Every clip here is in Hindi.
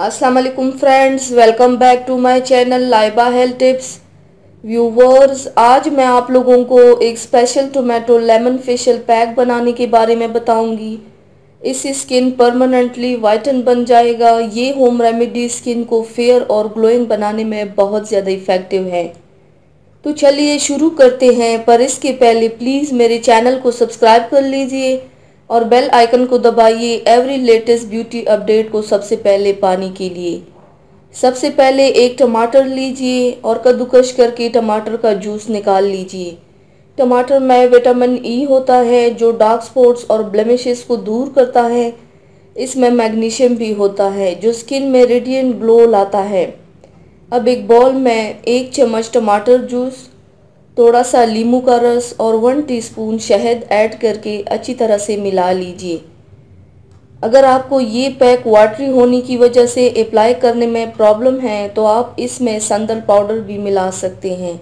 अस्सलाम वालेकुम friends, welcome back to my channel Laiba health tips. Viewers, आज मैं आप लोगों को एक special tomato lemon facial pack बनाने के बारे में बताऊंगी। इससे स्किन परमानेंटली वाइटन बन जाएगा। ये होम रेमेडी स्किन को फेयर और ग्लोइंग बनाने में बहुत ज़्यादा इफ़ेक्टिव है। तो चलिए शुरू करते हैं, पर इसके पहले प्लीज़ मेरे चैनल को सब्सक्राइब कर लीजिए और बेल आइकन को दबाइए एवरी लेटेस्ट ब्यूटी अपडेट को सबसे पहले पाने के लिए। सबसे पहले एक टमाटर लीजिए और कद्दूकस करके टमाटर का जूस निकाल लीजिए। टमाटर में विटामिन ई होता है जो डार्क स्पॉट्स और ब्लेमिशेस को दूर करता है। इसमें मैग्नीशियम भी होता है जो स्किन में रेडिएंट ग्लो लाता है। अब एक बाउल में 1 चम्मच टमाटर जूस, थोड़ा सा नींबू का रस और 1 टीस्पून शहद ऐड करके अच्छी तरह से मिला लीजिए। अगर आपको ये पैक वाटरी होने की वजह से अप्लाई करने में प्रॉब्लम है तो आप इसमें संदल पाउडर भी मिला सकते हैं,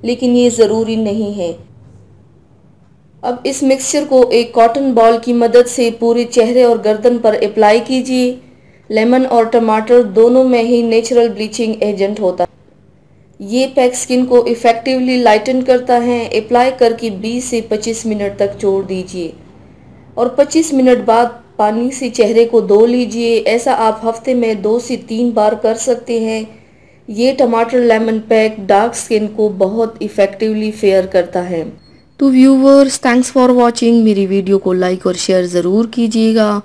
लेकिन ये ज़रूरी नहीं है। अब इस मिक्सचर को एक कॉटन बॉल की मदद से पूरे चेहरे और गर्दन पर अप्लाई कीजिए। लेमन और टमाटर दोनों में ही नेचुरल ब्लीचिंग एजेंट होता है। ये पैक स्किन को इफ़ेक्टिवली लाइटन करता है। अप्लाई करके 20 से 25 मिनट तक छोड़ दीजिए और 25 मिनट बाद पानी से चेहरे को धो लीजिए। ऐसा आप हफ्ते में 2 से 3 बार कर सकते हैं। ये टमाटर लेमन पैक डार्क स्किन को बहुत इफ़ेक्टिवली फेयर करता है। तो व्यूवर्स, थैंक्स फॉर वॉचिंग। मेरी वीडियो को लाइक और शेयर ज़रूर कीजिएगा।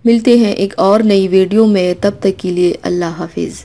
मिलते हैं एक और नई वीडियो में, तब तक के लिए अल्लाह हाफिज़।